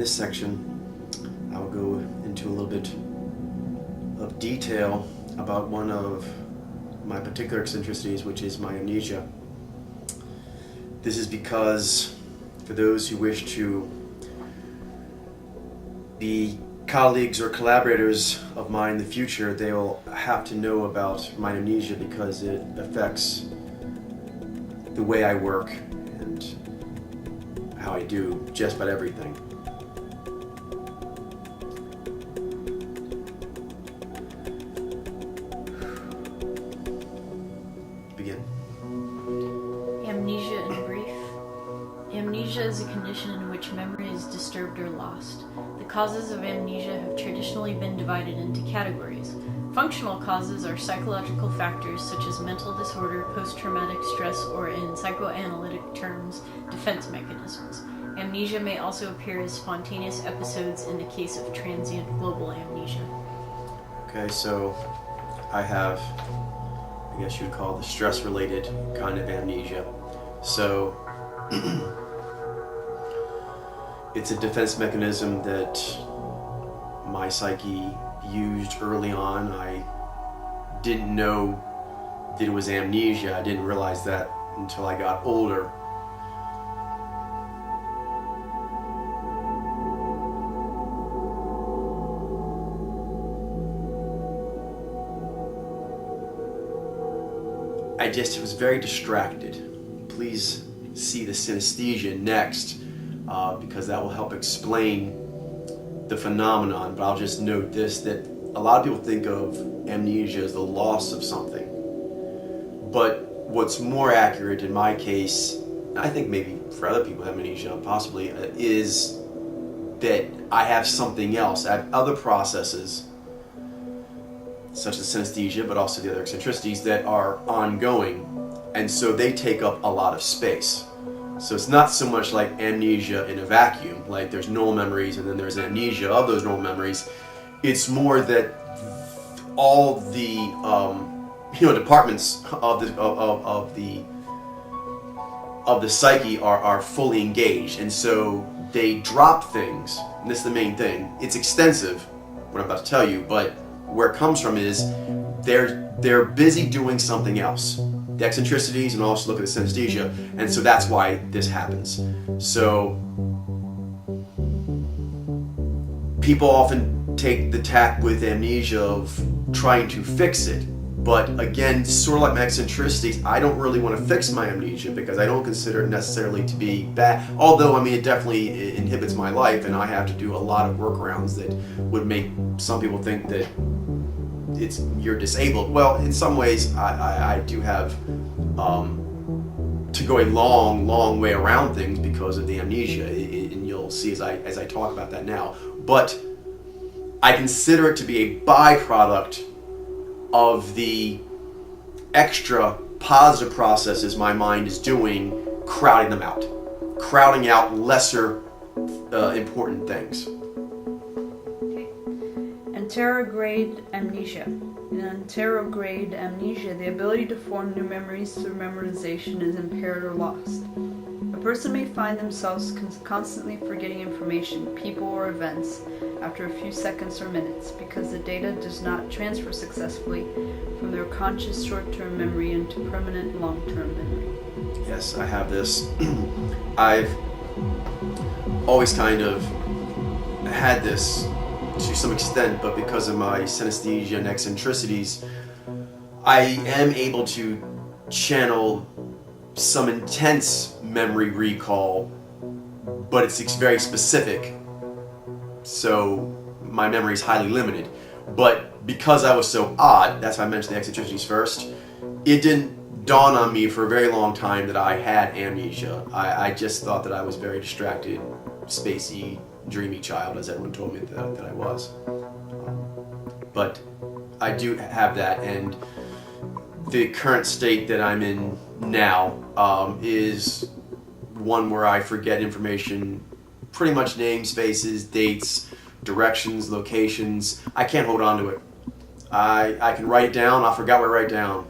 this section, I'll go into a little bit of detail about one of my particular eccentricities, which is my amnesia. This is because, for those who wish to be colleagues or collaborators of mine in the future, they will have to know about my amnesia because it affects the way I work and how I do just about everything. Begin. Amnesia in brief. Amnesia is a condition in which memory is disturbed or lost. The causes of amnesia have traditionally been divided into categories. Functional causes are psychological factors such as mental disorder, post-traumatic stress, or in psychoanalytic terms, defense mechanisms. Amnesia may also appear as spontaneous episodes in the case of transient global amnesia. Okay, so I have, I guess you would call it the stress-related kind of amnesia. So it's a defense mechanism that my psyche used early on. I didn't know that it was amnesia. I didn't realize that until I got older. I just was very distracted. Please see the synesthesia next, because that will help explain the phenomenon. But I'll just note this, that a lot of people think of amnesia as the loss of something. But what's more accurate in my case, and I think maybe for other people who have amnesia possibly, is that I have something else. I have other processes, such as synesthesia, but also the other eccentricities that are ongoing, and so they take up a lot of space. So it's not so much like amnesia in a vacuum, like there's normal memories and then there's amnesia of those normal memories. It's more that all the departments of the psyche are fully engaged, and so they drop things. And this is the main thing. It's extensive, what I'm about to tell you, but where it comes from is they're busy doing something else. The eccentricities, and also look at the synesthesia, and so that's why this happens. So people often take the tack with amnesia of trying to fix it, but again, sort of like my eccentricities, I don't really want to fix my amnesia because I don't consider it necessarily to be bad, although I mean it definitely inhibits my life, and I have to do a lot of workarounds that would make some people think that you're disabled. Well, in some ways I do have to go a long way around things because of the amnesia, and you'll see as I talk about that now. But I consider it to be a byproduct of the extra positive processes my mind is doing, crowding out lesser important things. Anterograde amnesia. In anterograde amnesia, the ability to form new memories through memorization is impaired or lost. A person may find themselves constantly forgetting information, people, or events after a few seconds or minutes because the data does not transfer successfully from their conscious short-term memory into permanent long-term memory. Yes, I have this. I've always kind of had this to some extent, but because of my synesthesia and eccentricities, I am able to channel some intense memory recall, but it's very specific, so my memory is highly limited. But because I was so odd, that's why I mentioned the eccentricities first, it didn't dawn on me for a very long time that I had amnesia. I just thought that I was very distracted, spacey, dreamy child, as everyone told me that I was. But I do have that, and the current state that I'm in now is one where I forget information, pretty much names, faces, dates, directions, locations. I can't hold on to it. I can write it down. I forgot what I write down.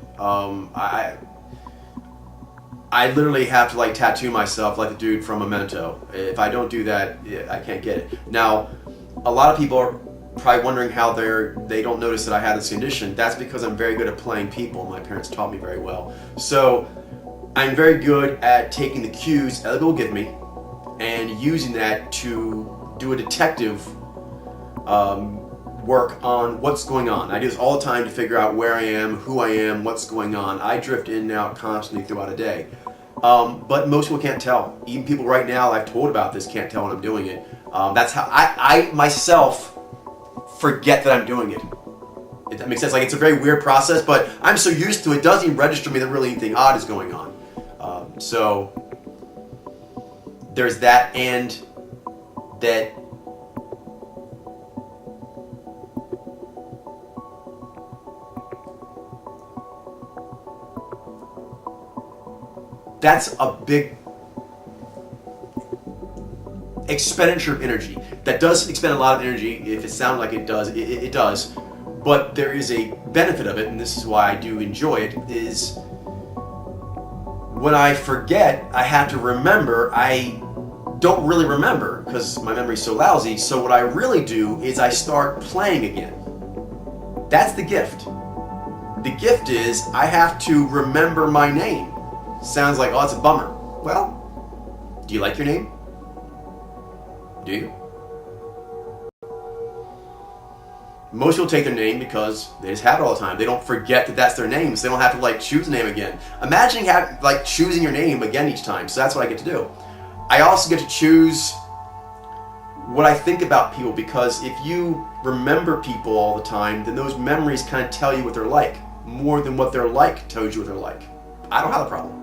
I literally have to like tattoo myself like the dude from Memento. If I don't do that, I can't get it. Now, a lot of people are probably wondering how they don't notice that I had this condition. That's because I'm very good at playing people. My parents taught me very well. So I'm very good at taking the cues other people give me and using that to do a detective work on what's going on. I do this all the time to figure out where I am, who I am, what's going on. I drift in and out constantly throughout a day. But most people can't tell. Even people right now I've told about this can't tell when I'm doing it. That's how I myself forget that I'm doing it. If that makes sense. Like, it's a very weird process, but I'm so used to it, it doesn't even register me that really anything odd is going on. So there's that, and that that's a big expenditure of energy. That does expend a lot of energy. If it sounds like it does, it does. But there is a benefit of it, and this is why I do enjoy it, is when I forget, I have to remember. I don't really remember because my memory's so lousy. So what I really do is I start playing again. That's the gift. The gift is I have to remember my name. Sounds like, oh, it's a bummer. Well, do you like your name? Do you? Most people take their name because they just have it all the time. They don't forget that that's their name, so they don't have to like choose a name again. Imagine like choosing your name again each time. So that's what I get to do. I also get to choose what I think about people, because if you remember people all the time, then those memories kind of tell you what they're like more than what they're like tells you what they're like. I don't have a problem.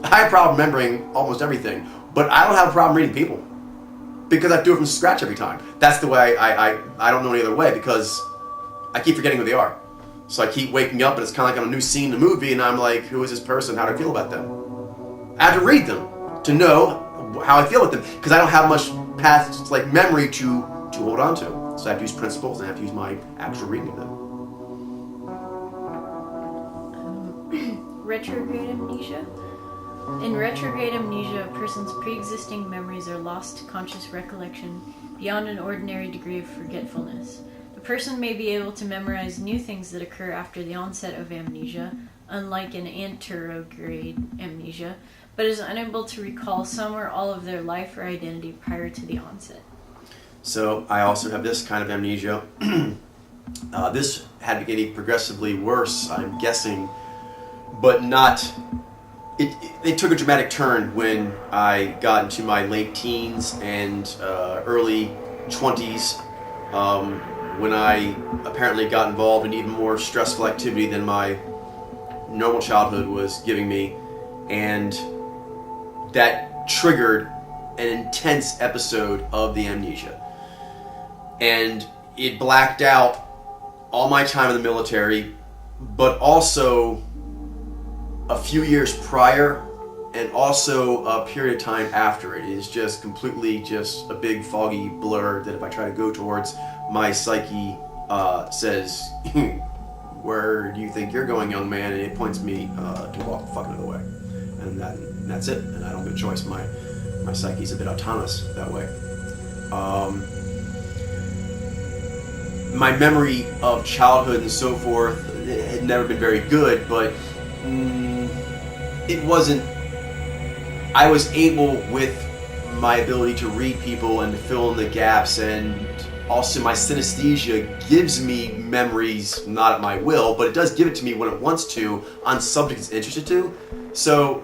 I have a problem remembering almost everything, but I don't have a problem reading people because I do it from scratch every time. That's the way I don't know any other way, because I keep forgetting who they are. So I keep waking up and it's kind of like on a new scene in the movie and I'm like, who is this person? How do I feel about them? I have to read them to know how I feel with them, because I don't have much past like memory to hold on to. So I have to use principles and I have to use my actual reading of them. Retrograde amnesia. In retrograde amnesia, a person's pre-existing memories are lost to conscious recollection beyond an ordinary degree of forgetfulness. The person may be able to memorize new things that occur after the onset of amnesia, unlike an anterograde amnesia, but is unable to recall some or all of their life or identity prior to the onset. So I also have this kind of amnesia. This had been getting progressively worse, I'm guessing, but not... It took a dramatic turn when I got into my late teens and early 20s, when I apparently got involved in even more stressful activity than my normal childhood was giving me, and that triggered an intense episode of the amnesia. And it blacked out all my time in the military, but also a few years prior, and also a period of time after it. It is just completely just a big foggy blur that if I try to go towards, my psyche says, where do you think you're going, young man? And it points me to walk the fuck another way. And that's it. And I don't get a choice. My psyche's a bit autonomous that way. My memory of childhood and so forth had never been very good, but it wasn't... I was able, with my ability to read people and to fill in the gaps, and also my synesthesia gives me memories, not at my will, but it does give it to me when it wants to, on subjects it's interested to. So,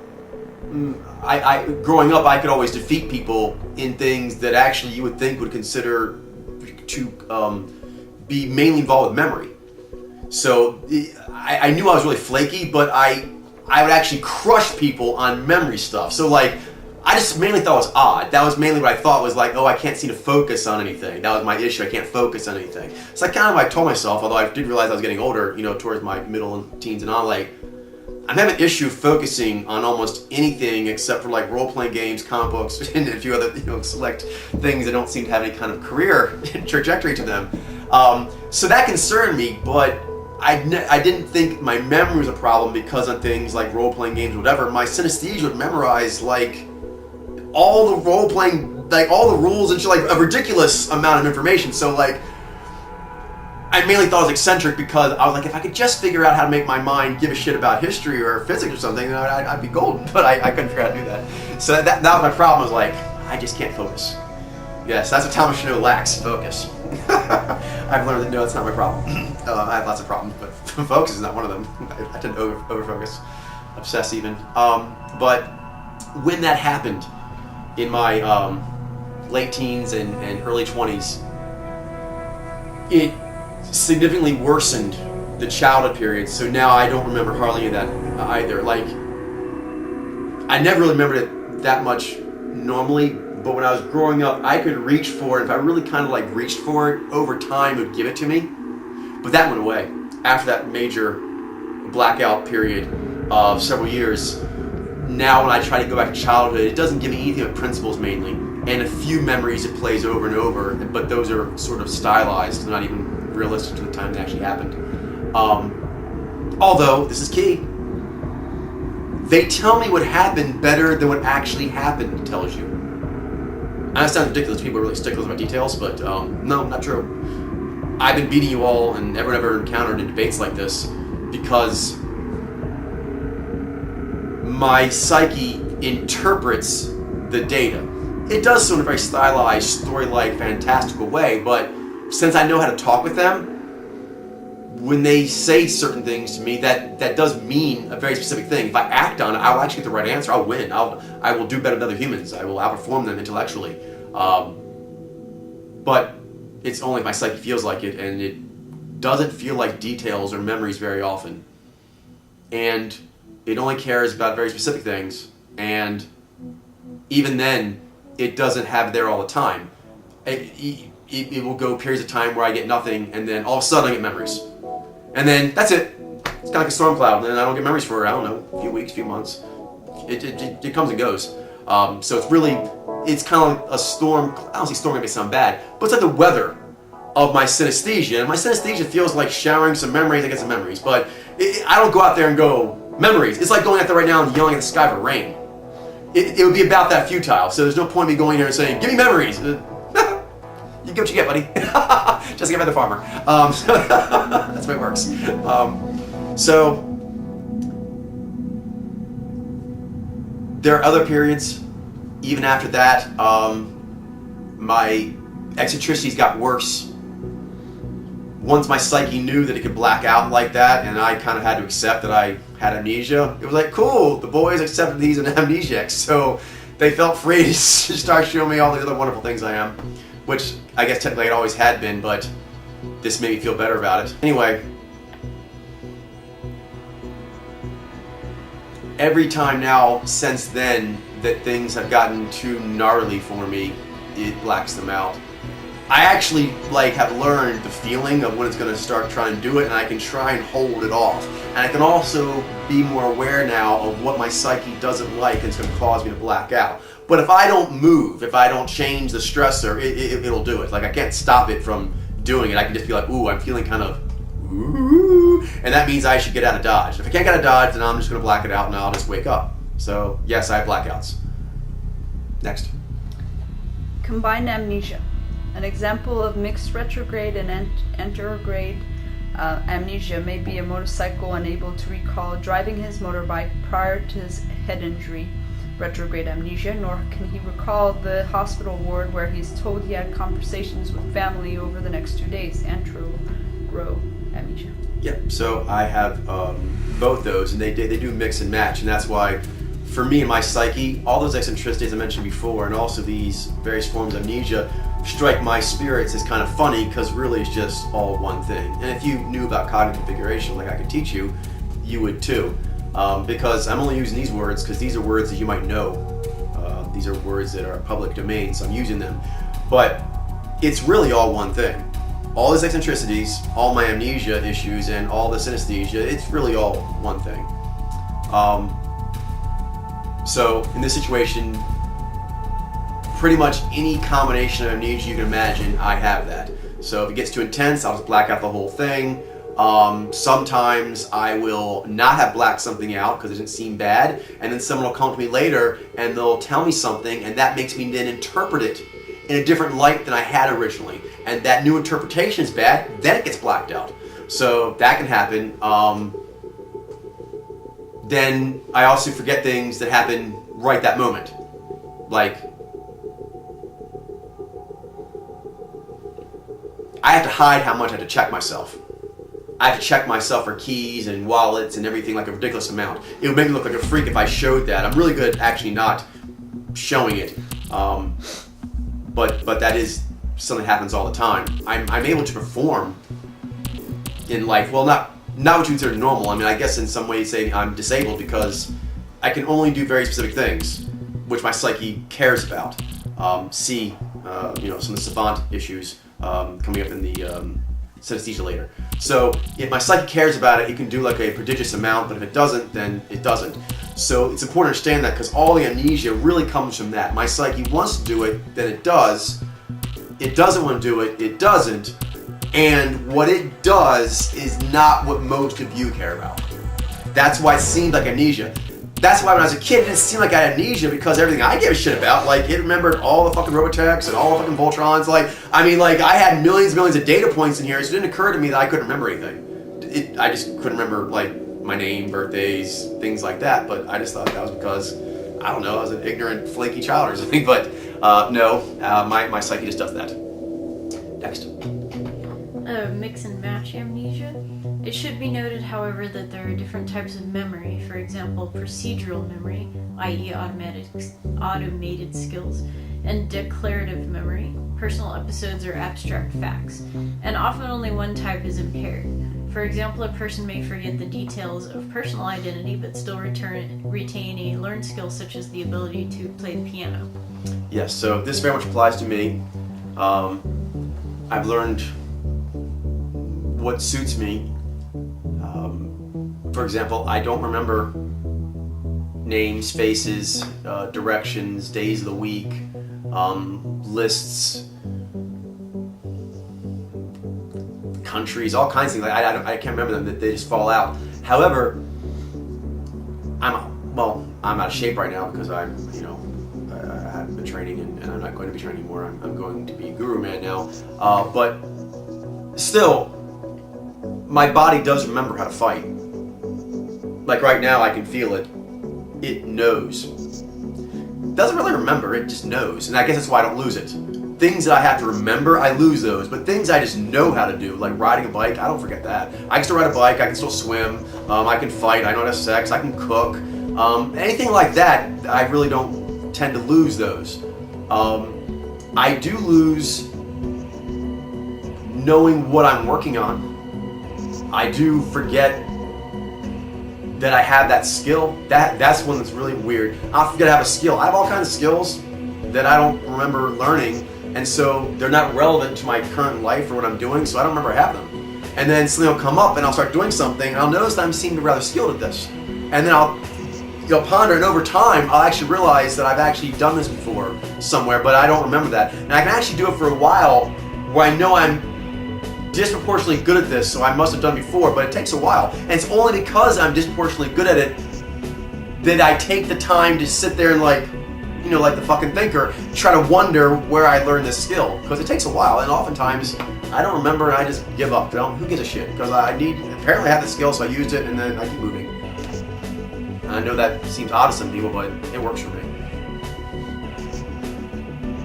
I growing up, I could always defeat people in things that actually you would think would consider to be mainly involved with memory. So, I knew I was really flaky, but I would actually crush people on memory stuff. So like, I just mainly thought it was odd. That was mainly what I thought was like, oh, I can't seem to focus on anything. That was my issue. I can't focus on anything. So I kind of like told myself, although I did realize I was getting older, towards my middle and teens and on, like, I'm having an issue focusing on almost anything except for like role-playing games, comic books, and a few other select things that don't seem to have any kind of career trajectory to them. So that concerned me, but I didn't think my memory was a problem because on things like role-playing games or whatever, my synesthesia would memorize like all the role-playing, like all the rules and shit, like a ridiculous amount of information. So like, I mainly thought I was eccentric because I was like, if I could just figure out how to make my mind give a shit about history or physics or something, then I'd be golden. But I couldn't figure out how to do that. So that was my problem. I was like, I just can't focus. Yes, that's what Thomas Chanel lacks, focus. I've learned that no, that's not my problem. I have lots of problems, but focus is not one of them. I tend to overfocus, obsess even. But when that happened in my late teens and early 20s, it significantly worsened the childhood period. So now I don't remember hardly any of that either. Like, I never really remembered it that much normally, but when I was growing up, I could reach for it. If I really kind of like reached for it, over time it would give it to me. But that went away after that major blackout period of several years. Now when I try to go back to childhood, it doesn't give me anything but principles mainly, and a few memories it plays over and over, but those are sort of stylized. They're not even realistic to the time they actually happened. Although, this is key, they tell me what happened better than what actually happened tells you. I know it sounds ridiculous, people are really sticklers about details, but no, not true. I've been beating you all and everyone ever encountered in debates like this because my psyche interprets the data. It does so in a very stylized, story-like, fantastical way, but since I know how to talk with them, when they say certain things to me, that does mean a very specific thing. If I act on it, I'll actually get the right answer. I'll win. I will do better than other humans. I will outperform them intellectually. But it's only if my psyche feels like it, and it doesn't feel like details or memories very often. And it only cares about very specific things, and even then, it doesn't have it there all the time. It will go periods of time where I get nothing, and then all of a sudden I get memories. And then that's it. It's kind of like a storm cloud, and then I don't get memories for, I don't know, a few weeks, few months. It comes and goes. So it's kind of like a storm. I don't see storm make it sound bad, but it's like the weather of my synesthesia. And my synesthesia feels like showering some memories, I get some memories, but I don't go out there and go, memories. It's like going out there right now and yelling at the sky for rain. It would be about that futile, so there's no point in me going here and saying, give me memories. You get what you get, buddy. Just get by the farmer. That's the way it works. So there are other periods, even after that, my eccentricities got worse. Once my psyche knew that it could black out like that, and I kind of had to accept that I had amnesia, it was like, cool, the boys accepted these and amnesiacs, so they felt free to start showing me all the other wonderful things I am, which I guess technically it always had been, but this made me feel better about it. Anyway, every time now since then that things have gotten too gnarly for me, it blacks them out. I actually have learned the feeling of when it's going to start trying to do it, and I can try and hold it off. And I can also be more aware now of what my psyche doesn't like and it's going to cause me to black out. But if I don't move, if I don't change the stressor, it'll do it. Like, I can't stop it from doing it. I can just be like, ooh, I'm feeling kind of ooh, and that means I should get out of Dodge. If I can't get out of Dodge, then I'm just going to black it out and I'll just wake up. So yes, I have blackouts. Next. Combined amnesia. An example of mixed retrograde and anterograde amnesia may be a motorcycle unable to recall driving his motorbike prior to his head injury, retrograde amnesia, nor can he recall the hospital ward where he's told he had conversations with family over the next 2 days, anterograde amnesia. Yep, so I have both those, and they do mix and match, and that's why for me and my psyche, all those eccentricities I mentioned before, and also these various forms of amnesia, strike my spirits as kind of funny because really it's just all one thing. And if you knew about cognitive configuration like I could teach you, you would too. Because I'm only using these words because these are words that you might know. These are words that are public domain, so I'm using them. But it's really all one thing. All these eccentricities, all my amnesia issues, and all the synesthesia, it's really all one thing. So in this situation, pretty much any combination of amnesia you can imagine, I have that. So if it gets too intense, I'll just black out the whole thing. Sometimes I will not have blacked something out because it didn't seem bad, and then someone will come to me later and they'll tell me something, and that makes me then interpret it in a different light than I had originally. And that new interpretation is bad, then it gets blacked out. So that can happen. Then I also forget things that happen right that moment. Like, I have to hide how much I have to check myself. I have to check myself for keys and wallets and everything, like a ridiculous amount. It would make me look like a freak if I showed that. I'm really good at actually not showing it. But that is something that happens all the time. I'm able to perform in life. Well, not what you consider normal. I mean, I guess in some ways saying I'm disabled because I can only do very specific things, which my psyche cares about. Some of the savant issues coming up in the synesthesia later. So if my psyche cares about it, it can do like a prodigious amount, but if it doesn't, then it doesn't. So it's important to understand that, because all the amnesia really comes from that. My psyche wants to do it, then it does. It doesn't want to do it, it doesn't. And what it does is not what most of you care about. That's why it seemed like amnesia. That's why when I was a kid, it didn't seem like I had amnesia, because everything I gave a shit about, like, it remembered all the fucking Robotechs and all the fucking Voltrons. I had millions and millions of data points in here, so it didn't occur to me that I couldn't remember anything. I just couldn't remember, my name, birthdays, things like that, but I just thought that was because, I don't know, I was an ignorant, flaky child or something, but no, my psyche just does that. Next. Mix and match amnesia. It should be noted, however, that there are different types of memory. For example, procedural memory, i.e. automated skills, and declarative memory, personal episodes or abstract facts. And often only one type is impaired. For example, a person may forget the details of personal identity but still retain a learned skill, such as the ability to play the piano. Yes, so this very much applies to me. I've learned what suits me. For example, I don't remember names, faces, directions, days of the week, lists, countries, all kinds of things. I can't remember them, that they just fall out. However, I'm out of shape right now because I haven't been training and I'm not going to be training anymore. I'm going to be a guru man now. But still, my body does remember how to fight. Like right now, I can feel it. It knows. Doesn't really remember, it just knows. And I guess that's why I don't lose it. Things that I have to remember, I lose those. But things I just know how to do, like riding a bike, I don't forget that. I can still ride a bike, I can still swim, I can fight, I know how to have sex, I can cook. Anything like that, I really don't tend to lose those. I do lose knowing what I'm working on. I do forget that I have that skill. That's one that's really weird. I forget I have a skill. I have all kinds of skills that I don't remember learning, and so they're not relevant to my current life or what I'm doing, so I don't remember I have them. And then something will come up and I'll start doing something and I'll notice that I'm seeming rather skilled at this. And then I'll ponder, and over time I'll actually realize that I've actually done this before somewhere, but I don't remember that. And I can actually do it for a while where I know I'm disproportionately good at this, so I must have done before, but it takes a while. And it's only because I'm disproportionately good at it that I take the time to sit there and like the fucking thinker, try to wonder where I learned this skill, because it takes a while, and oftentimes I don't remember and I just give up. Who gives a shit? Because apparently I have the skill, so I used it and then I keep moving. And I know that seems odd to some people, but it works for me.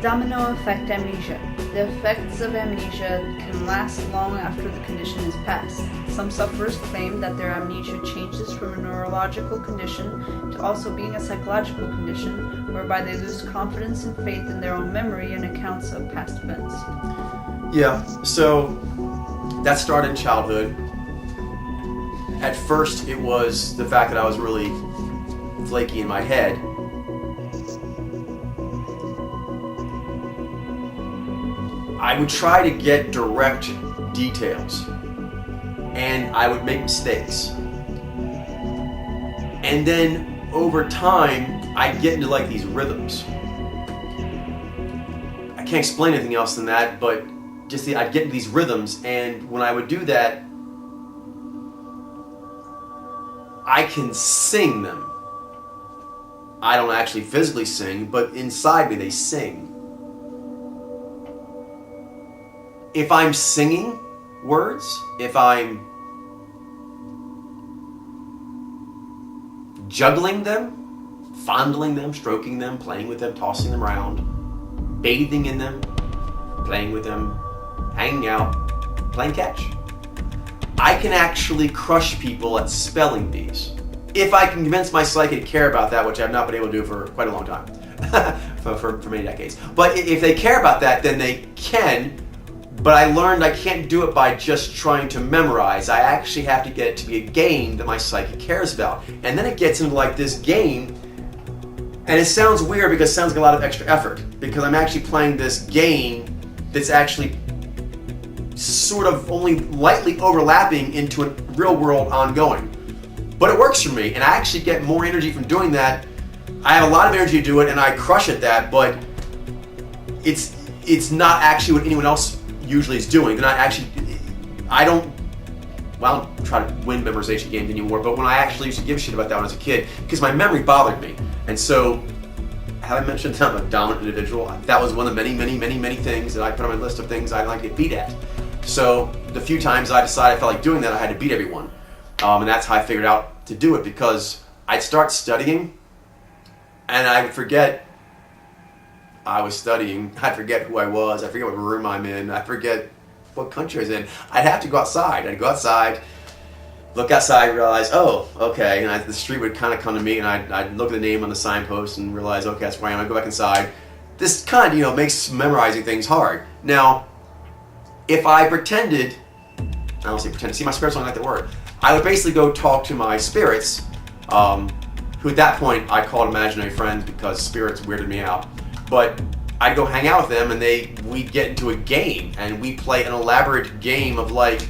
Domino effect amnesia. The effects of amnesia can last long after the condition is past. Some sufferers claim that their amnesia changes from a neurological condition to also being a psychological condition, whereby they lose confidence and faith in their own memory and accounts of past events. Yeah, so that started in childhood. At first, it was the fact that I was really flaky in my head. I would try to get direct details, and I would make mistakes. And then over time, I'd get into like these rhythms. I can't explain anything else than that, but just I'd get into these rhythms, and when I would do that, I can sing them. I don't actually physically sing, but inside me they sing. If I'm singing words, if I'm juggling them, fondling them, stroking them, playing with them, tossing them around, bathing in them, playing with them, hanging out, playing catch, I can actually crush people at spelling bees. If I can convince my psyche to care about that, which I've not been able to do for quite a long time, for many decades. But if they care about that, then they can. But I learned I can't do it by just trying to memorize. I actually have to get it to be a game that my psyche cares about. And then it gets into like this game, and it sounds weird because it sounds like a lot of extra effort, because I'm actually playing this game that's actually sort of only lightly overlapping into a real world ongoing. But it works for me, and I actually get more energy from doing that. I have a lot of energy to do it, and I crush at that, but it's not actually what anyone else usually is doing. They're not actually, I don't try to win memorization games anymore, but when I actually used to give a shit about that when I was a kid, because my memory bothered me. And so, have I mentioned that I'm a dominant individual? That was one of the many things that I put on my list of things I'd like to get beat at. So, the few times I decided I felt like doing that, I had to beat everyone. And that's how I figured out to do it, because I'd start studying, and I would forget I was studying. I'd forget who I was. I forget what room I'm in. I forget what country I was in. I'd have to go outside. I'd go outside, look outside, realize, oh, okay. And the street would kind of come to me, and I'd look at the name on the signpost and realize, okay, that's where I am. I'd go back inside. This kind of, makes memorizing things hard. Now, if I pretended, I don't say pretend, see, my spirits don't like that word. I would basically go talk to my spirits, who at that point I called imaginary friends because spirits weirded me out. But I'd go hang out with them, and we'd get into a game, and we'd play an elaborate game of like,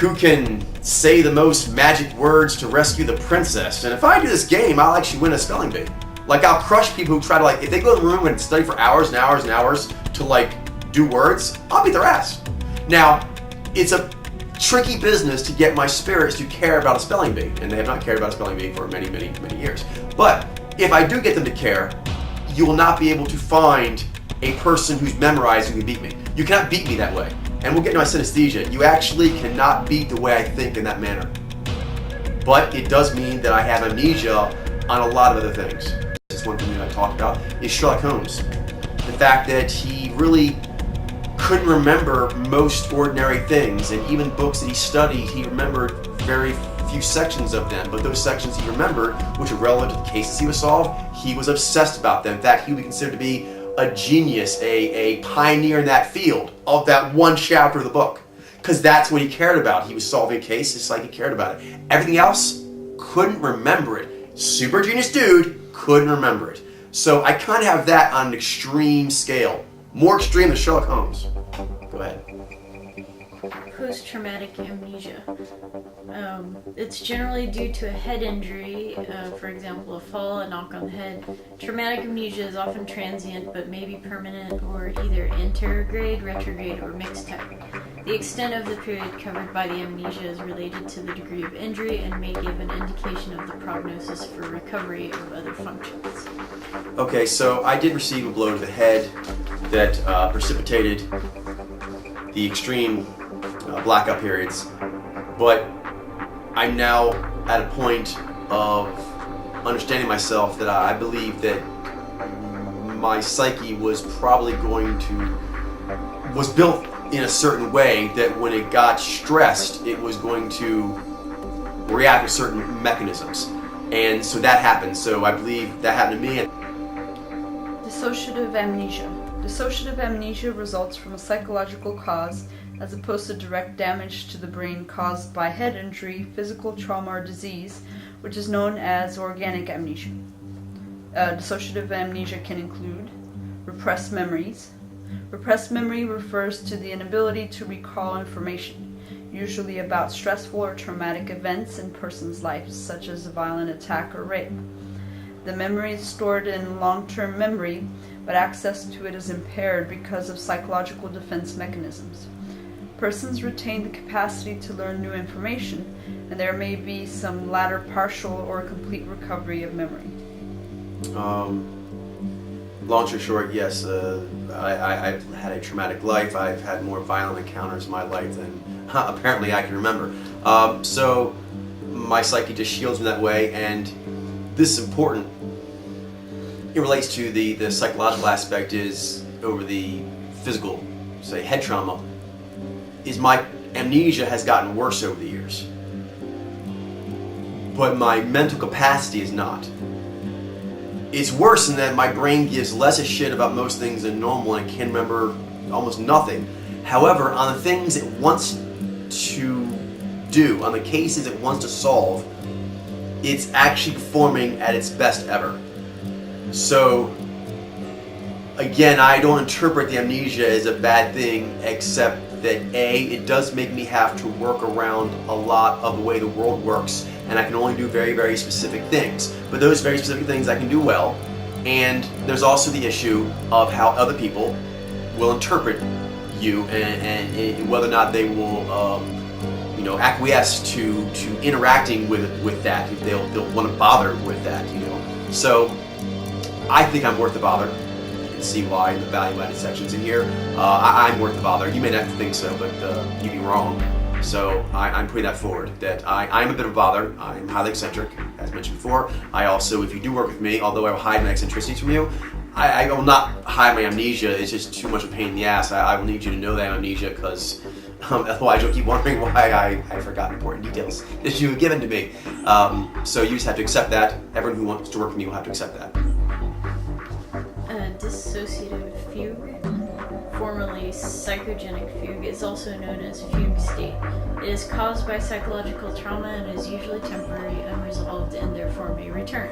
who can say the most magic words to rescue the princess. And if I do this game, I'll actually win a spelling bee. Like, I'll crush people who try to, if they go in the room and study for hours and hours and hours to do words, I'll beat their ass. Now, it's a tricky business to get my spirits to care about a spelling bee, and they have not cared about a spelling bee for many years. But if I do get them to care, you will not be able to find a person who's memorized who can beat me. You cannot beat me that way. And we'll get into my synesthesia. You actually cannot beat the way I think in that manner. But it does mean that I have amnesia on a lot of other things. This is one thing that I talked about, is Sherlock Holmes. The fact that he really couldn't remember most ordinary things, and even books that he studied, he remembered very few sections of them, but those sections he remembered, which were relevant to the cases he was solved, he was obsessed about them. In fact, he would be considered to be a genius, a pioneer in that field of that one chapter of the book, because that's what he cared about. He was solving a case, his psyche cared about it. Everything else, couldn't remember it. Super genius dude, couldn't remember it. So I kind of have that on an extreme scale. More extreme than Sherlock Holmes. Go ahead. Post-traumatic amnesia. It's generally due to a head injury, for example, a fall, a knock on the head. Traumatic amnesia is often transient, but may be permanent or either anterograde, retrograde, or mixed type. The extent of the period covered by the amnesia is related to the degree of injury and may give an indication of the prognosis for recovery of other functions. Okay, so I did receive a blow to the head that precipitated the extreme blackout periods, but I'm now at a point of understanding myself that I believe that my psyche was was built in a certain way that when it got stressed, it was going to react to certain mechanisms. And so that happened. So I believe that happened to me. Dissociative amnesia. Dissociative amnesia results from a psychological cause as opposed to direct damage to the brain caused by head injury, physical trauma, or disease, which is known as organic amnesia. Dissociative amnesia can include repressed memories. Repressed memory refers to the inability to recall information, usually about stressful or traumatic events in person's lives, such as a violent attack or rape. The memory is stored in long-term memory, but access to it is impaired because of psychological defense mechanisms. Persons retain the capacity to learn new information, and there may be some latter partial or complete recovery of memory. Long story short, yes, I've had a traumatic life. I've had more violent encounters in my life than apparently I can remember. So my psyche just shields me that way, and this is important. It relates to the psychological aspect is over the physical, say head trauma, is my amnesia has gotten worse over the years. But my mental capacity is not. It's worse in that my brain gives less a shit about most things than normal and can remember almost nothing. However, on the things it wants to do, on the cases it wants to solve, it's actually performing at its best ever. So, again, I don't interpret the amnesia as a bad thing, except that A, it does make me have to work around a lot of the way the world works, and I can only do very, very specific things. But those very specific things I can do well, and there's also the issue of how other people will interpret you and whether or not they will acquiesce to interacting with that, if they'll want to bother with that, So I think I'm worth the bother. You can see why in the value-added sections in here. I'm worth the bother. You may not think so, but you'd be wrong. So I'm putting that forward, that I'm a bit of a bother. I'm highly eccentric, as mentioned before. I also, if you do work with me, although I will hide my eccentricities from you, I will not hide my amnesia. It's just too much of a pain in the ass. I will need you to know that amnesia, because otherwise you'll keep wondering why I forgot important details that you have given to me. So you just have to accept that. Everyone who wants to work with me will have to accept that. Dissociative fugue, formerly psychogenic fugue, is also known as fugue state. It is caused by psychological trauma and is usually temporary, unresolved, and therefore may return.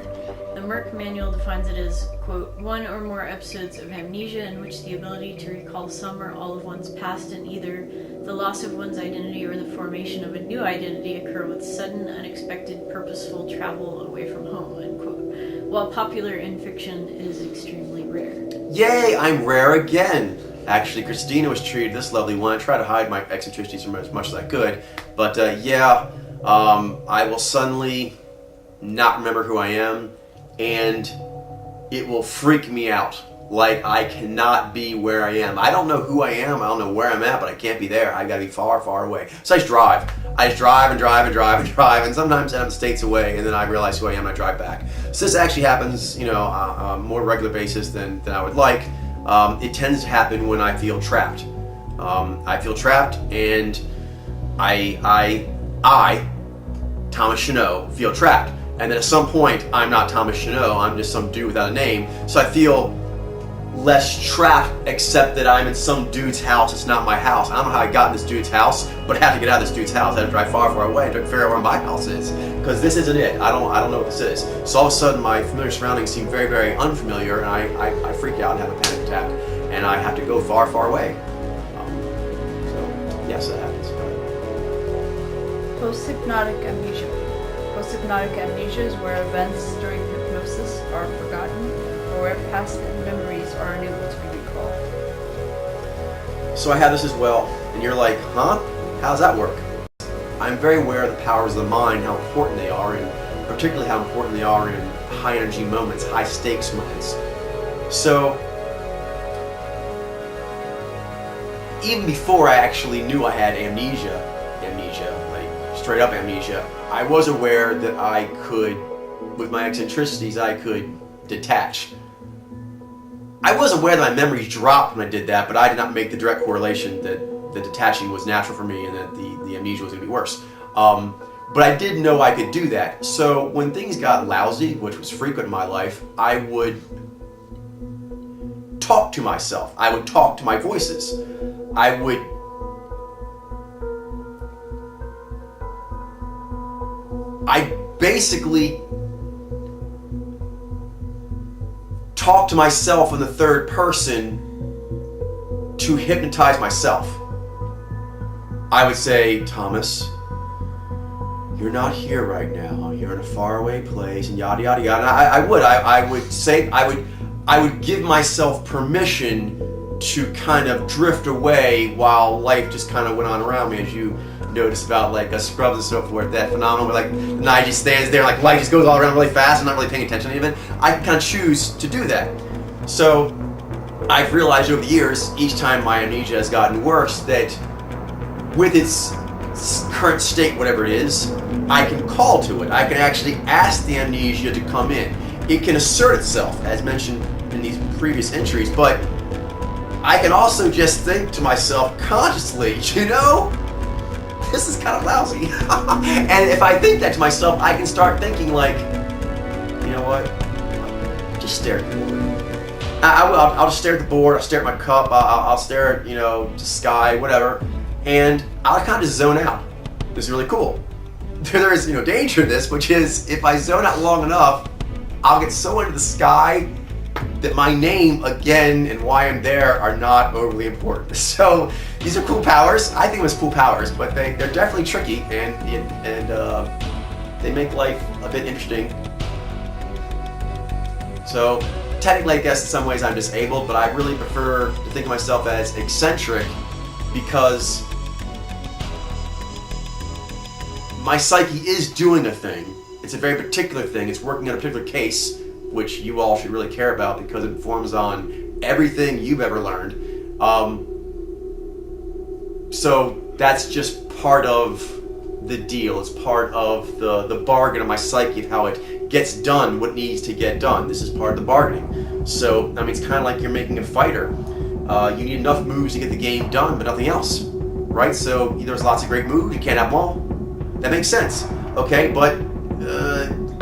The Merck manual defines it as, quote, one or more episodes of amnesia in which the ability to recall some or all of one's past and either the loss of one's identity or the formation of a new identity occur with sudden, unexpected, purposeful travel away from home, unquote. While popular in fiction, it is extremely rare. Yay, I'm rare again. Actually, Christina was treated this lovely one. I try to hide my eccentricities from her as much as I could. But I will suddenly not remember who I am, and it will freak me out. Like, I cannot be where I am. I don't know who I am. I don't know where I'm at, but I can't be there. I gotta be far, far away. So I just drive. I just drive and drive and drive and drive, and sometimes I'm states away, and then I realize who I am and I drive back. So this actually happens, on a more regular basis than I would like. It tends to happen when I feel trapped. I feel trapped, and I, Thomas Chanot, feel trapped. And then at some point, I'm not Thomas Chanot, I'm just some dude without a name. So I feel less trapped, except that I'm in some dude's house. It's not my house. I don't know how I got in this dude's house, but I have to get out of this dude's house. I have to drive far, far away to figure out where my house is, because this isn't it. I don't know what this is. So all of a sudden, my familiar surroundings seem very, very unfamiliar, and I freak out and have a panic attack, and I have to go far, far away. So yes, that happens. Post-hypnotic amnesia. Post-hypnotic amnesia is where events during hypnosis are forgotten, or where past memories are unable to be recalled. So I have this as well, and you're like, huh? How does that work? I'm very aware of the powers of the mind, how important they are, and particularly how important they are in high energy moments, high stakes moments. So even before I actually knew I had amnesia, like straight up amnesia, I was aware that I could, with my eccentricities, I could detach. I was aware that my memories dropped when I did that, but I did not make the direct correlation that the detaching was natural for me and that the amnesia was going to be worse. But I did know I could do that. So when things got lousy, which was frequent in my life, I would talk to myself. I would talk to my voices. I basically talk to myself in the third person to hypnotize myself. I would say, Thomas, you're not here right now. You're in a faraway place, and yada yada yada. I would give myself permission to kind of drift away while life just kind of went on around me, as you notice about like Scrubs and so forth, that phenomenon where like Nige just stands there, like life just goes all around really fast, I'm not really paying attention to anything. I can kind of choose to do that. So I've realized over the years, each time my amnesia has gotten worse, that with its current state, whatever it is, I can call to it. I can actually ask the amnesia to come in. It can assert itself, as mentioned in these previous entries, but I can also just think to myself consciously, you know, this is kind of lousy. And if I think that to myself, I can start thinking like, you know what, just stare at the board. I'll just stare at the board, I'll stare at my cup, I'll stare at, you know, the sky, whatever, and I'll kind of just zone out. This is really cool. There is, you know, danger in this, which is if I zone out long enough, I'll get so into the sky that my name, again, and why I'm there are not overly important. So these are cool powers. I think it was cool powers, but they're definitely tricky, and they make life a bit interesting. So technically, I guess in some ways I'm disabled, but I really prefer to think of myself as eccentric because my psyche is doing a thing. It's a very particular thing. It's working on a particular case, which you all should really care about because it informs on everything you've ever learned. So that's just part of the deal. It's part of the bargain of my psyche of how it gets done, what needs to get done. This is part of the bargaining. So, I mean, it's kind of like you're making a fighter. You need enough moves to get the game done, but nothing else, right? So there's lots of great moves. You can't have them all. That makes sense, okay? But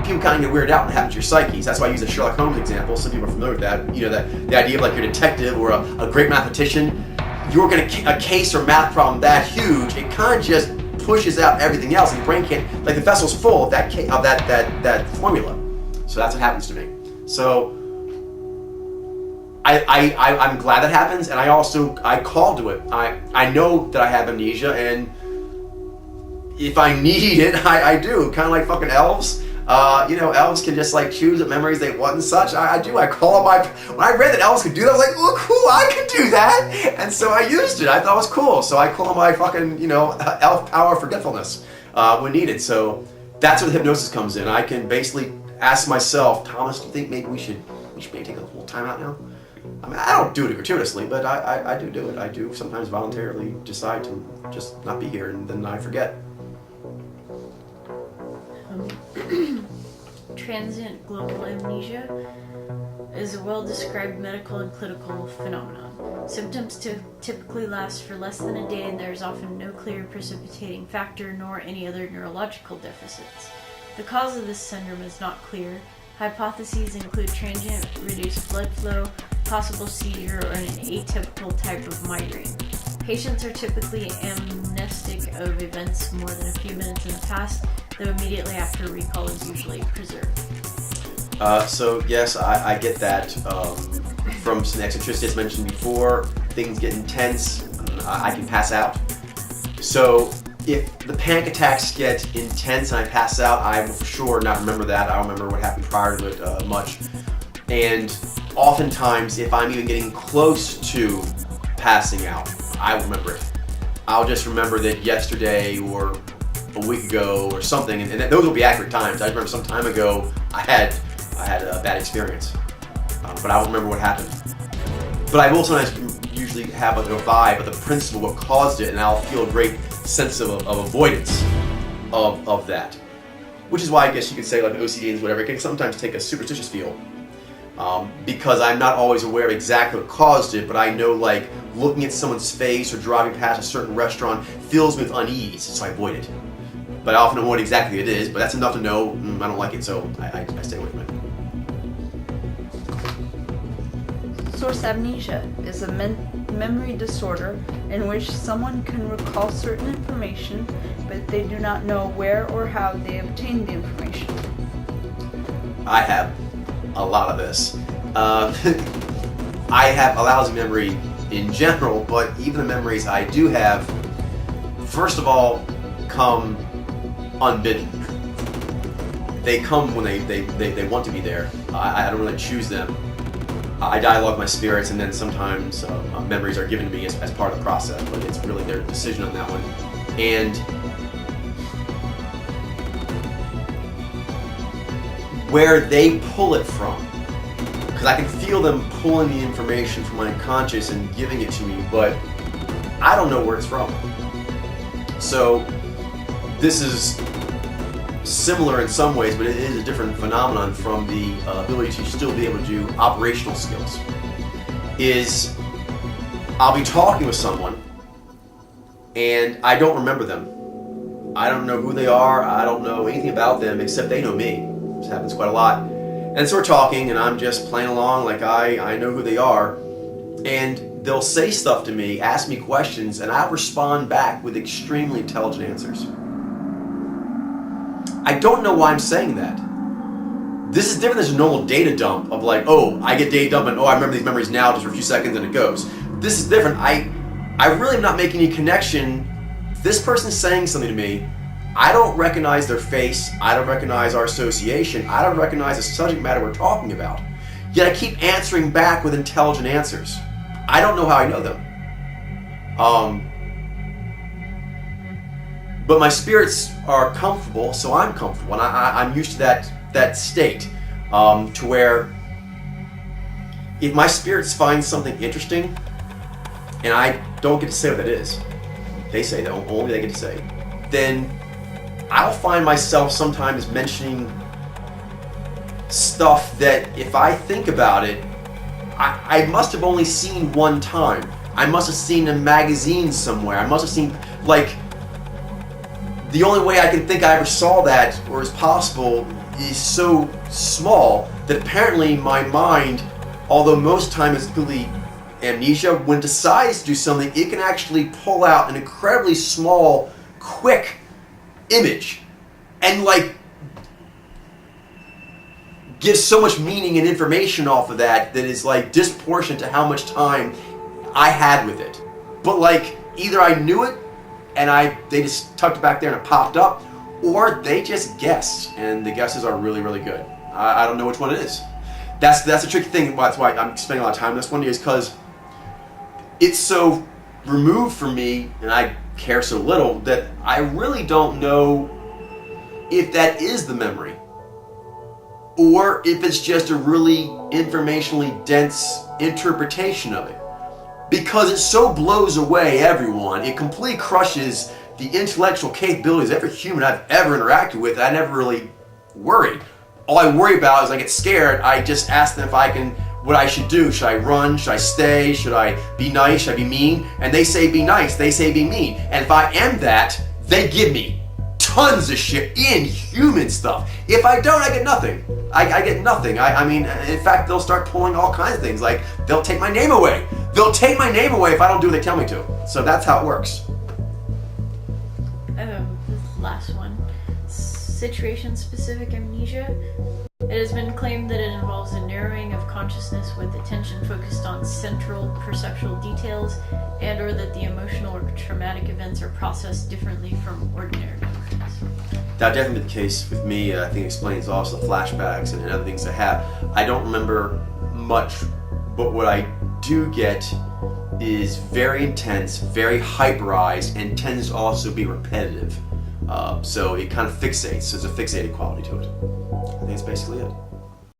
people kind of get weirded out and happen to your psyches. That's why I use the Sherlock Holmes example. Some people are familiar with that. You know, that the idea of like your detective or a great mathematician, you're going to a case or math problem that huge, it kind of just pushes out everything else, and your brain can't. Like the vessel's full of that formula. So that's what happens to me. So I'm glad that happens, and I call to it. I know that I have amnesia, and if I need it, I do. Kind of like fucking elves. You know, elves can just like choose what memories they want and such. I do. I call on my. When I read that elves could do that, I was like, oh, cool, I can do that. And so I used it. I thought it was cool. So I call on my fucking, you know, elf power of forgetfulness when needed. So that's where the hypnosis comes in. I can basically ask myself, Thomas, do you think maybe we should maybe take a little time out now? I mean, I don't do it gratuitously, but I do it. I do sometimes voluntarily decide to just not be here, and then I forget. Transient global amnesia is a well-described medical and clinical phenomenon. Symptoms typically last for less than a day, and there is often no clear precipitating factor nor any other neurological deficits. The cause of this syndrome is not clear. Hypotheses include transient reduced blood flow, possible seizure, or an atypical type of migraine. Patients are typically amnestic of events more than a few minutes in the past, though immediately after recall is usually preserved. So yes, I get that from some eccentricity as mentioned before. Things get intense, I can pass out. So if the panic attacks get intense and I pass out, I will for sure not remember that. I don't remember what happened prior to it much. And oftentimes, if I'm even getting close to passing out, I will remember it. I'll just remember that yesterday or a week ago or something, and those will be accurate times. I remember some time ago I had a bad experience, but I don't remember what happened. But I will sometimes usually have like a vibe of the principle, what caused it, and I'll feel a great sense of avoidance of that. Which is why I guess you could say like OCD and whatever, it can sometimes take a superstitious feel. Because I'm not always aware of exactly what caused it, but I know like looking at someone's face or driving past a certain restaurant fills me with unease, so I avoid it. But I often know what exactly it is, but that's enough to know I don't like it, so I stay away from it. Source amnesia is a memory disorder in which someone can recall certain information, but they do not know where or how they obtained the information. I have a lot of this. I have a lousy memory in general, but even the memories I do have, first of all, come unbidden. They come when they want to be there. I don't really choose them. I dialogue my spirits, and then sometimes memories are given to me as part of the process, but it's really their decision on that one. And where they pull it from, because I can feel them pulling the information from my unconscious and giving it to me, but I don't know where it's from. So this is similar in some ways, but it is a different phenomenon from the ability to still be able to do operational skills. Is I'll be talking with someone and I don't remember them. I don't know who they are. I don't know anything about them except they know me. This happens quite a lot. And so we're talking and I'm just playing along like I know who they are. And they'll say stuff to me, ask me questions, and I'll respond back with extremely intelligent answers. I don't know why I'm saying that. This is different than just a normal data dump of like, oh, I get data dump and I remember these memories now just for a few seconds and it goes. This is different. I really am not making any connection. This person's saying something to me. I don't recognize their face. I don't recognize our association. I don't recognize the subject matter we're talking about. Yet I keep answering back with intelligent answers. I don't know how I know them. But my spirits are comfortable, so I'm comfortable, and I'm used to that state, to where if my spirits find something interesting, and I don't get to say what it is, they say that only they get to say, then I'll find myself sometimes mentioning stuff that if I think about it, I must have only seen one time. I must have seen a magazine somewhere. I must have seen, like, the only way I can think I ever saw that or is possible is so small that apparently my mind, although most of the time it's completely amnesia, when it decides to do something, it can actually pull out an incredibly small, quick image and like give so much meaning and information off of that is like disproportionate to how much time I had with it. But like either I knew it and they just tucked it back there and it popped up, or they just guessed, and the guesses are really, really good. I don't know which one it is. That's a tricky thing. That's why I'm spending a lot of time on this one, is because it's so removed from me and I care so little that I really don't know if that is the memory or if it's just a really informationally dense interpretation of it. Because it so blows away everyone, it completely crushes the intellectual capabilities of every human I've ever interacted with. I never really worried. All I worry about is I get scared. I just ask them what I should do. Should I run? Should I stay? Should I be nice? Should I be mean? And they say be nice. They say be mean. And if I am that, they give me tons of shit, inhuman stuff. If I don't, I get nothing. I get nothing. I mean, in fact, they'll start pulling all kinds of things. Like, they'll take my name away. They'll take my name away if I don't do what they tell me to. So that's how it works. This last one. Situation-specific amnesia. It has been claimed that it involves a narrowing of consciousness with attention focused on central perceptual details, and or that the emotional or traumatic events are processed differently from ordinary memories. That definitely the case with me. I think it explains also the flashbacks and other things I have. I don't remember much, but what I do get is very intense, very hyperized, and tends to also be repetitive. So it kind of fixates. There's a fixated quality to it. I think that's basically it.